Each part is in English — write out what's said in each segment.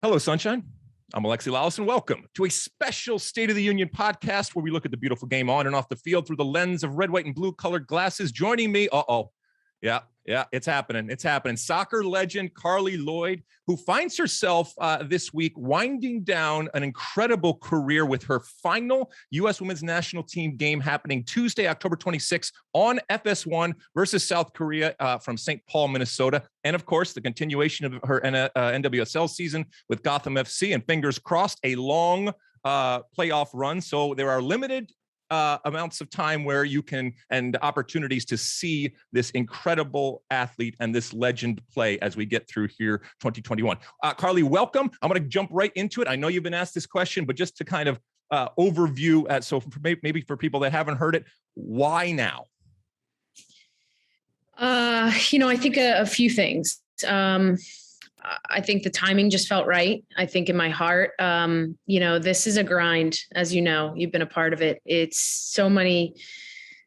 Hello, Sunshine. I'm Alexi, Lalas, and welcome to a special State of the Union podcast where we look at the beautiful game on and off the field through the lens of red, white, and blue colored glasses. Joining me, yeah, it's happening. It's happening. Soccer legend Carli Lloyd, who finds herself this week winding down an incredible career with her final U.S. Women's National Team game happening Tuesday, October 26th on FS1 versus South Korea from St. Paul, Minnesota. And of course, the continuation of her NWSL season with Gotham FC, and fingers crossed, a long playoff run. So there are limited amounts of time where you can and opportunities to see this incredible athlete and this legend play as we get through here 2021. Carli, welcome. I'm going to jump right into it. I know you've been asked this question, but just to kind of overview, so maybe for people that haven't heard it, why now? I think a few things. I think the timing just felt right. I think in my heart, this is a grind, as you know, you've been a part of it. It's so many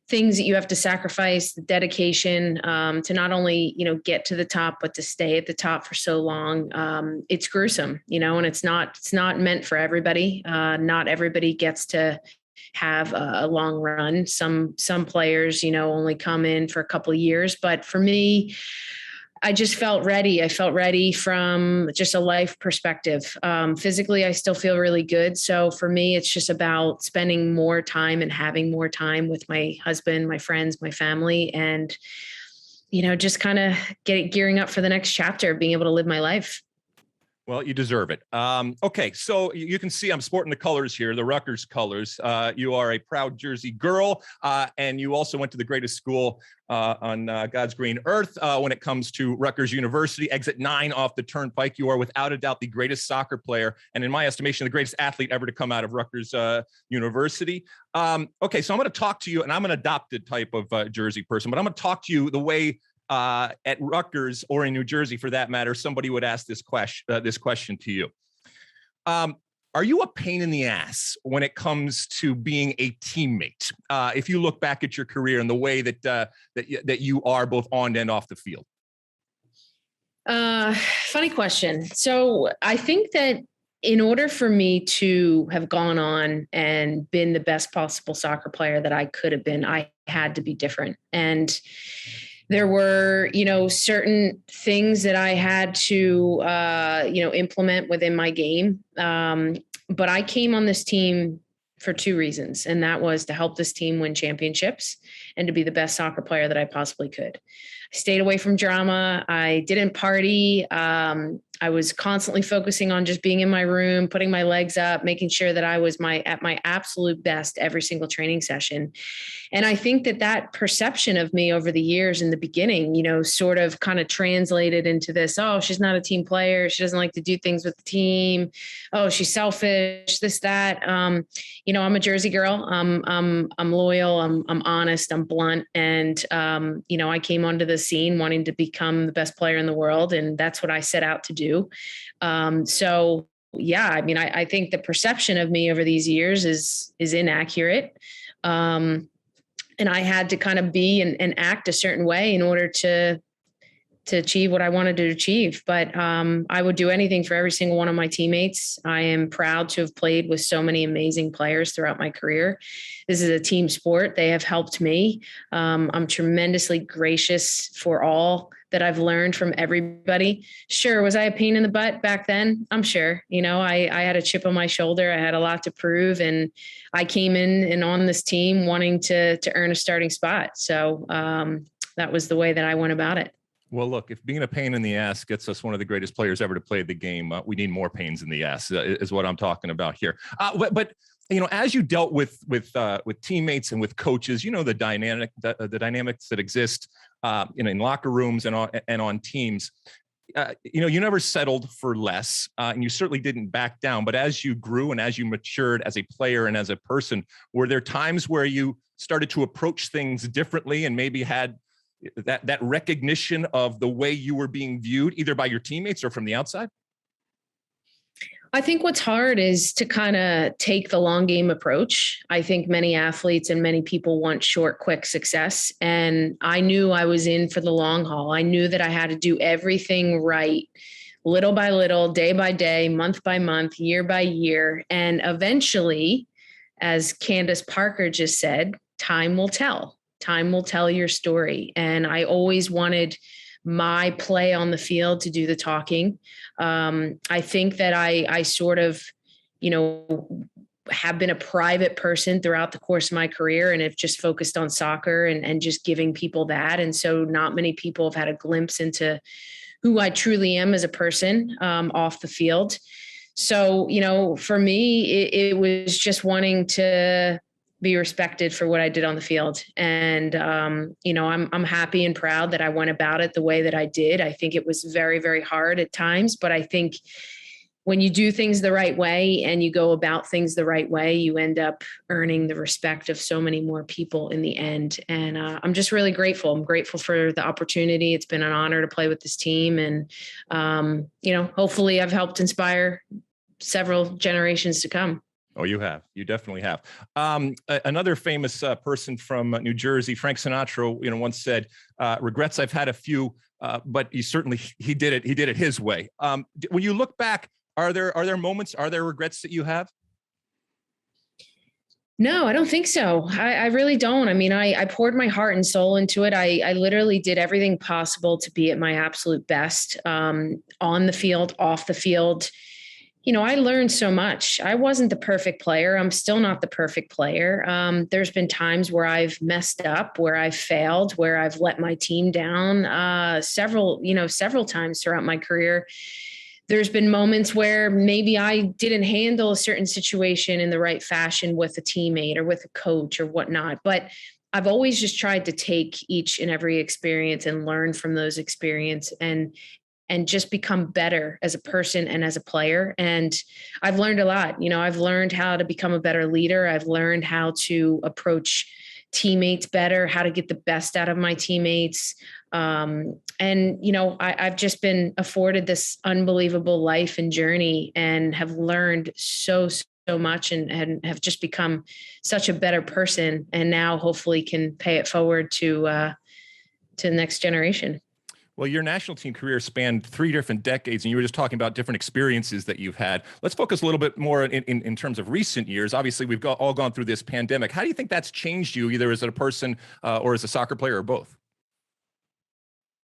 things that you have to sacrifice, the dedication to not only, get to the top, but to stay at the top for so long. It's gruesome, and it's not meant for everybody. Not everybody gets to have a long run. Some players, only come in for a couple of years, but for me, I just felt ready. I felt ready from just a life perspective. Physically, I still feel really good. So for me, it's just about spending more time and having more time with my husband, my friends, my family, and, just kind of gearing up for the next chapter, being able to live my life. Well, you deserve it. Okay, so you can see I'm sporting the colors here, the Rutgers colors. You are a proud Jersey girl, and you also went to the greatest school on God's green earth when it comes to Rutgers University. Exit 9 off the turnpike. You are without a doubt the greatest soccer player, and in my estimation, the greatest athlete ever to come out of Rutgers University. Okay, so I'm going to talk to you, and I'm an adopted type of Jersey person, but I'm going to talk to you the way at Rutgers, or in New Jersey for that matter, somebody would ask this question to you. Are you a pain in the ass when it comes to being a teammate? If you look back at your career and the way that you are both on and off the field. Funny question. So I think that in order for me to have gone on and been the best possible soccer player that I could have been, I had to be different. And there were, certain things that I had to, implement within my game. But I came on this team for two reasons, and that was to help this team win championships and to be the best soccer player that I possibly could. I stayed away from drama. I didn't party. I was constantly focusing on just being in my room, putting my legs up, making sure that I was at my absolute best every single training session. And I think that perception of me over the years in the beginning, sort of kind of translated into this, oh, she's not a team player. She doesn't like to do things with the team. Oh, she's selfish, this, that. I'm a Jersey girl. I'm loyal. I'm honest. I'm blunt. And, I came onto the scene wanting to become the best player in the world. And that's what I set out to do. So yeah, I think the perception of me over these years is inaccurate. And I had to kind of be and act a certain way in order to achieve what I wanted to achieve. But I would do anything for every single one of my teammates. I am proud to have played with so many amazing players throughout my career. This is a team sport. They have helped me. I'm tremendously gracious for all that I've learned from everybody. Sure, was I a pain in the butt back then? I'm sure. I had a chip on my shoulder. I had a lot to prove, and I came in and on this team wanting to earn a starting spot. So that was the way that I went about it. Well, look, if being a pain in the ass gets us one of the greatest players ever to play the game, we need more pains in the ass is what I'm talking about here. But as you dealt with teammates and with coaches, the dynamics that exist, in locker rooms and on teams, you never settled for less, and you certainly didn't back down. But as you grew and as you matured as a player and as a person, were there times where you started to approach things differently and maybe had that recognition of the way you were being viewed, either by your teammates or from the outside? I think what's hard is to kind of take the long game approach. I think many athletes and many people want short, quick success. And I knew I was in for the long haul. I knew that I had to do everything right little by little, day by day, month by month, year by year. And eventually, as Candace Parker just said, time will tell. Time will tell your story. And I always wanted my play on the field to do the talking. I think that I sort of, have been a private person throughout the course of my career and have just focused on soccer and just giving people that. And so not many people have had a glimpse into who I truly am as a person off the field. So, for me, it was just wanting to be respected for what I did on the field. And, I'm happy and proud that I went about it the way that I did. I think it was very, very hard at times, but I think when you do things the right way and you go about things the right way, you end up earning the respect of so many more people in the end. And I'm just really grateful. I'm grateful for the opportunity. It's been an honor to play with this team. And, hopefully I've helped inspire several generations to come. Oh, you have. You definitely have. Another famous person from New Jersey, Frank Sinatra, once said, regrets, I've had a few, but he did it his way. When you look back, are there moments, are there regrets that you have? No, I don't think so. I really don't. I mean, I poured my heart and soul into it. I literally did everything possible to be at my absolute best, on the field, off the field. I learned so much. I wasn't the perfect player. I'm still not the perfect player. There's been times where I've messed up, where I've failed, where I've let my team down, several times throughout my career. There's been moments where maybe I didn't handle a certain situation in the right fashion with a teammate or with a coach or whatnot. But I've always just tried to take each and every experience and learn from those experiences and just become better as a person and as a player. And I've learned a lot. I've learned how to become a better leader. I've learned how to approach teammates better, how to get the best out of my teammates. I've just been afforded this unbelievable life and journey and have learned so much and have just become such a better person. And now hopefully can pay it forward to the next generation. Well, your national team career spanned 3 different decades, and you were just talking about different experiences that you've had. Let's focus a little bit more in terms of recent years. Obviously, we've all gone through this pandemic. How do you think that's changed you, either as a person or as a soccer player, or both?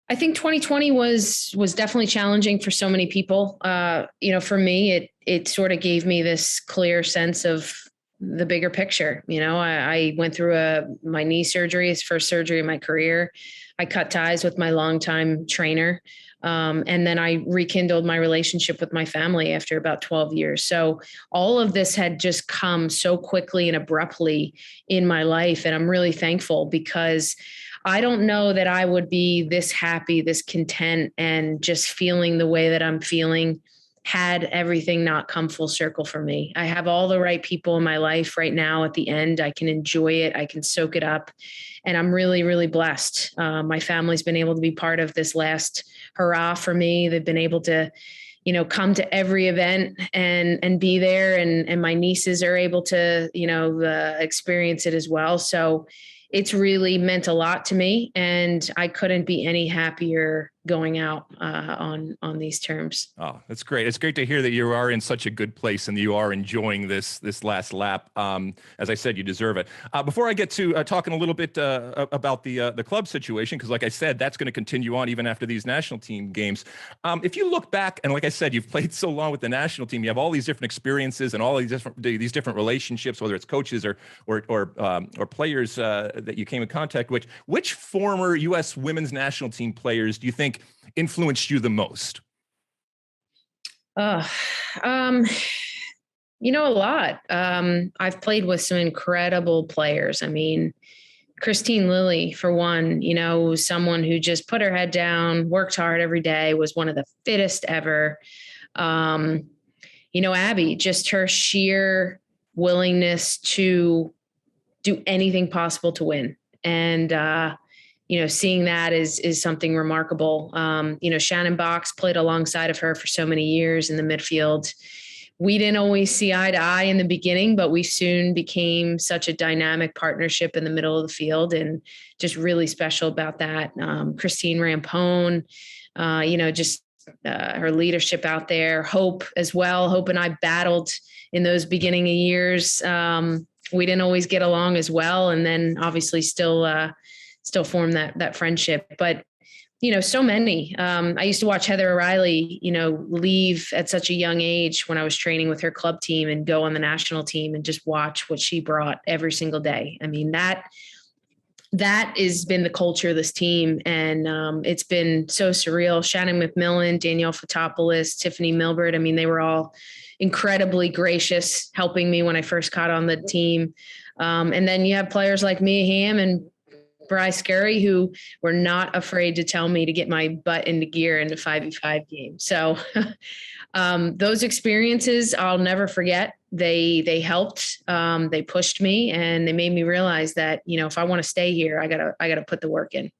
I think 2020 was definitely challenging for so many people. For me, it sort of gave me this clear sense of the bigger picture. I went through my knee surgery, his first surgery in my career. I cut ties with my longtime trainer. And then I rekindled my relationship with my family after about 12 years. So all of this had just come so quickly and abruptly in my life. And I'm really thankful because I don't know that I would be this happy, this content, and just feeling the way that I'm feeling had everything not come full circle for me. I have all the right people in my life right now at the end. I can enjoy it. I can soak it up. And I'm really, really blessed. My family's been able to be part of this last hurrah for me. They've been able to, come to every event and be there. And my nieces are able to, experience it as well. So it's really meant a lot to me. And I couldn't be any happier going out on these terms. Oh, that's great. It's great to hear that you are in such a good place and that you are enjoying this last lap. As I said, you deserve it. Before I get to talking a little bit about the club situation, because like I said, that's going to continue on even after these national team games. If you look back, and like I said, you've played so long with the national team, you have all these different experiences and all these different relationships, whether it's coaches or players that you came in contact with. Which former U.S. women's national team players do you think influenced you the most? A lot. I've played with some incredible players. I mean, Christine Lilly, for one, someone who just put her head down, worked hard every day, was one of the fittest ever. Abby, just her sheer willingness to do anything possible to win. And, seeing that is something remarkable. Shannon Box played alongside of her for so many years in the midfield. We didn't always see eye to eye in the beginning, but we soon became such a dynamic partnership in the middle of the field, and just really special about that. Christine Rampone, just her leadership out there. Hope as well. Hope and I battled in those beginning of years. We didn't always get along as well, and then obviously still form that friendship. But so many. I used to watch Heather O'Reilly, leave at such a young age when I was training with her club team and go on the national team and just watch what she brought every single day. I mean, that has been the culture of this team. And it's been so surreal. Shannon McMillan, Danielle Fotopoulos, Tiffany Milbert. I mean, they were all incredibly gracious, helping me when I first got on the team. And then you have players like Mia Hamm and Bryce Scurry, who were not afraid to tell me to get my butt into gear in the 5v5 game. So those experiences I'll never forget. They helped, they pushed me, and they made me realize that, if I want to stay here, I gotta put the work in.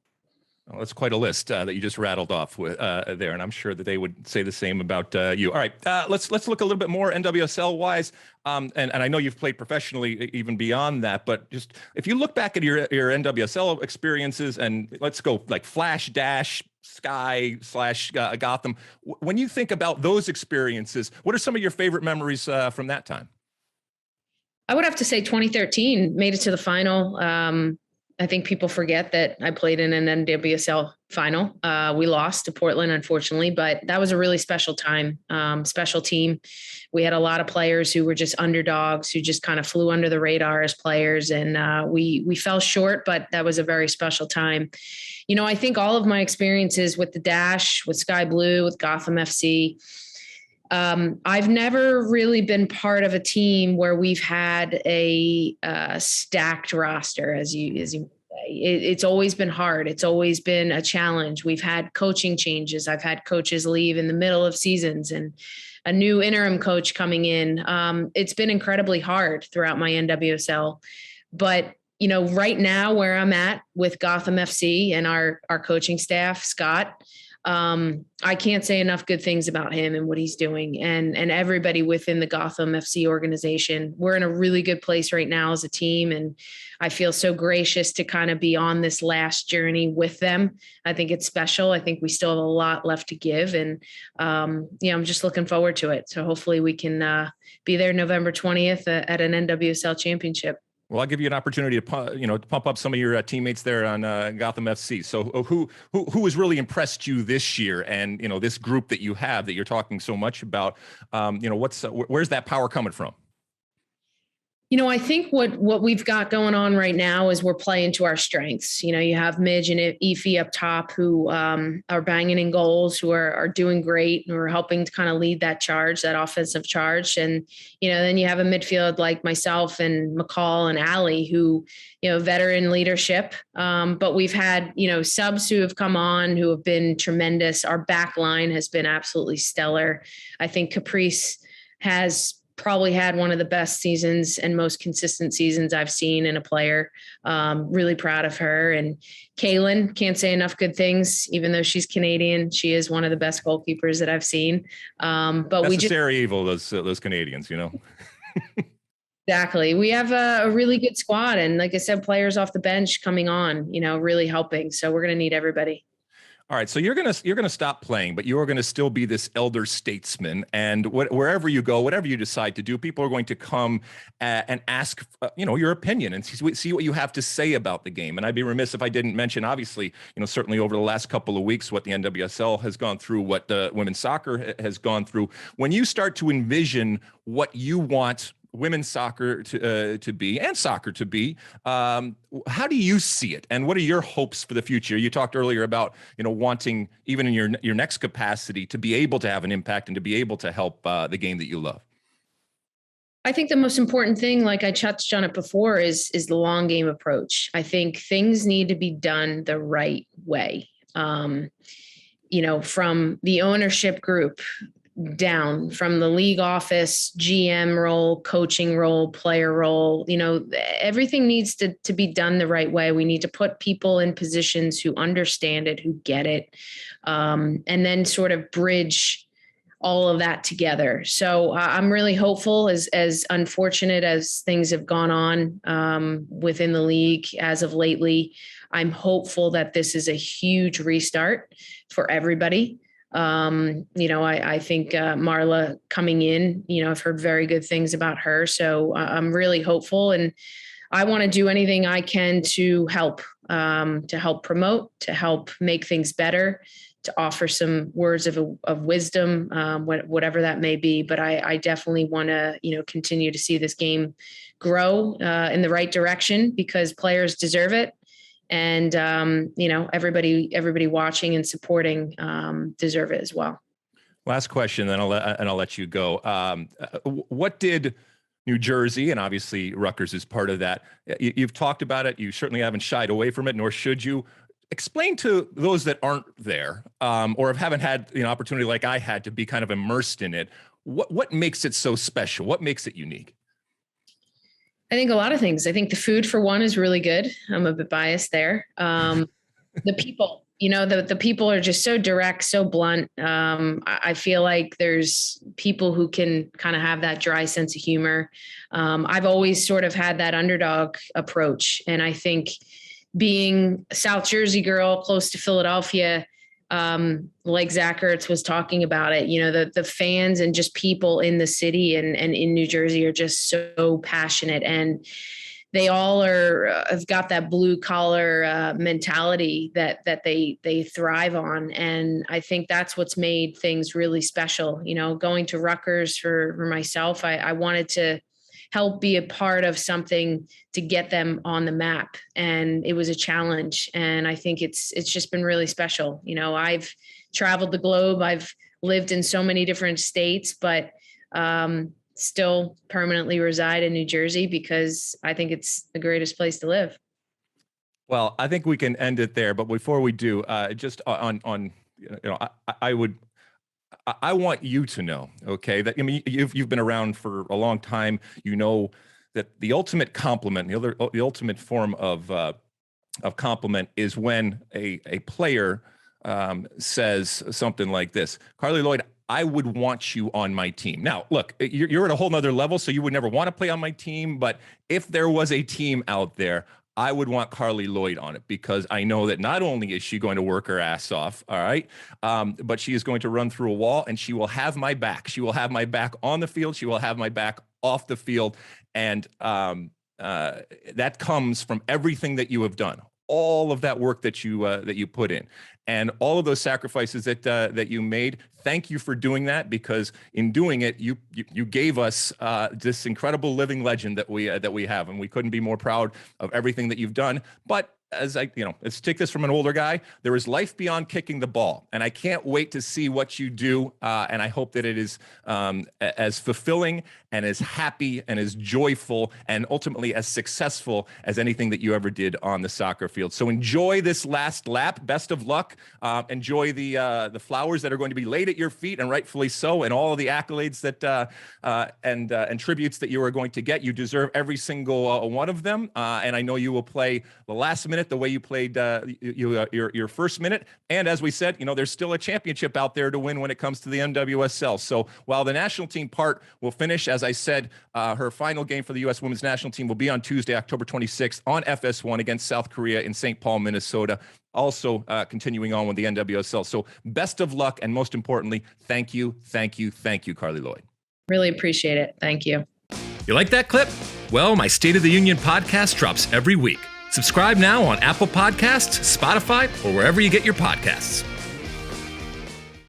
Well, that's quite a list that you just rattled off with there, and I'm sure that they would say the same about you. All right, let's look a little bit more NWSL wise, and I know you've played professionally even beyond that, but just if you look back at your NWSL experiences, and let's go like Flash Dash, Sky / Gotham. When you think about those experiences, what are some of your favorite memories from that time? I would have to say 2013 made it to the final. I think people forget that I played in an NWSL final. We lost to Portland, unfortunately, but that was a really special time, special team. We had a lot of players who were just underdogs, who just kind of flew under the radar as players. And we fell short, but that was a very special time. I think all of my experiences with the Dash, with Sky Blue, with Gotham FC, I've never really been part of a team where we've had a stacked roster, as you say. It's always been hard. It's always been a challenge. We've had coaching changes. I've had coaches leave in the middle of seasons and a new interim coach coming in. It's been incredibly hard throughout my NWSL. But, right now where I'm at with Gotham FC and our coaching staff, Scott, I can't say enough good things about him and what he's doing, and everybody within the Gotham FC organization. We're in a really good place right now as a team, and I feel so gracious to kind of be on this last journey with them. I think it's special. I think we still have a lot left to give, and I'm just looking forward to it. So hopefully we can be there November 20th at an NWSL Championship. Well, I'll give you an opportunity to pump up some of your teammates there on Gotham FC. So who has really impressed you this year, and this group that you have that you're talking so much about? Where's that power coming from? I think what we've got going on right now is we're playing to our strengths. You have Midge and Efi up top who are banging in goals, who are doing great, and who are helping to kind of lead that charge, that offensive charge. And, then you have a midfield like myself and McCall and Allie who, veteran leadership. But we've had, subs who have come on who have been tremendous. Our back line has been absolutely stellar. I think Caprice has probably had one of the best seasons and most consistent seasons I've seen in a player. Really proud of her. And Kaylin, can't say enough good things, even though she's Canadian. She is one of the best goalkeepers that I've seen. But that's we just evil, those Canadians, Exactly. We have a really good squad. And like I said, players off the bench coming on, really helping. So we're going to need everybody. All right, so you're gonna stop playing, but you're gonna still be this elder statesman, and wherever you go, whatever you decide to do, people are going to come and ask, your opinion and see what you have to say about the game. And I'd be remiss if I didn't mention, obviously, certainly over the last couple of weeks, what the NWSL has gone through, what the women's soccer has gone through. When you start to envision what you want women's soccer to be and soccer to be, how do you see it, and what are your hopes for the future? You talked earlier about wanting, even in your next capacity, to be able to have an impact and to be able to help the game that you love. I think the most important thing, like I touched on it before, is the long game approach. I think things need to be done the right way. From the ownership group down, from the league office, GM role, coaching role, player role, everything needs to be done the right way. We need to put people in positions who understand it, who get it, and then sort of bridge all of that together. So I'm really hopeful, as unfortunate as things have gone on within the league as of lately. I'm hopeful that this is a huge restart for everybody. I think Marla coming in, I've heard very good things about her. So I'm really hopeful, and I want to do anything I can to help promote, to help make things better, to offer some words of wisdom, whatever that may be. But I definitely want to, continue to see this game grow in the right direction, because players deserve it. And, everybody watching and supporting deserve it as well. Last question, then I'll let you go. What did New Jersey, and obviously Rutgers is part of that, you've talked about it. You certainly haven't shied away from it, nor should you. Explain to those that aren't there or haven't had the opportunity like I had to be kind of immersed in it. What makes it so special? What makes it unique? I think a lot of things. I think the food, for one, is really good. I'm a bit biased there. The people, the people are just so direct, so blunt. I feel like there's people who can kind of have that dry sense of humor. I've always sort of had that underdog approach. And I think being a South Jersey girl close to Philadelphia, like Zach Ertz was talking about it, the fans and just people in the city and in New Jersey are just so passionate, and they all have got that blue collar mentality that they thrive on. And I think that's what's made things really special. Going to Rutgers for myself, I wanted to help be a part of something to get them on the map. And it was a challenge. And I think it's just been really special. I've traveled the globe. I've lived in so many different states, but still permanently reside in New Jersey because I think it's the greatest place to live. Well, I think we can end it there. But before we do, just on I want you to know, okay, that you've been around for a long time. You know that the ultimate compliment, the ultimate form of compliment is when a player says something like this: Carli Lloyd, I would want you on my team. Now, look, you're at a whole nother level, so you would never want to play on my team. But if there was a team out there, I would want Carli Lloyd on it, because I know that not only is she going to work her ass off, all right, but she is going to run through a wall, and she will have my back. She will have my back on the field. She will have my back off the field. And that comes from everything that you have done, all of that work that you put in, and all of those sacrifices that you made. Thank you for doing that, because in doing it, you gave us this incredible living legend that we have, and we couldn't be more proud of everything that you've done. But as let's take this from an older guy. There is life beyond kicking the ball, and I can't wait to see what you do. And I hope that it is as fulfilling and as happy and as joyful and ultimately as successful as anything that you ever did on the soccer field. So enjoy this last lap. Best of luck. Enjoy the flowers that are going to be laid at your feet, and rightfully so, and all of the accolades that and tributes that you are going to get. You deserve every single one of them. And I know you will play the last minute the way you played your first minute. And as we said, there's still a championship out there to win when it comes to the NWSL. So while the national team part will finish, as I said, her final game for the U.S. women's national team will be on Tuesday, October 26th on FS1 against South Korea in St. Paul, Minnesota. Also continuing on with the NWSL. So best of luck. And most importantly, thank you, Carli Lloyd. Really appreciate it. Thank you. You like that clip? Well, my State of the Union podcast drops every week. Subscribe now on Apple Podcasts, Spotify, or wherever you get your podcasts.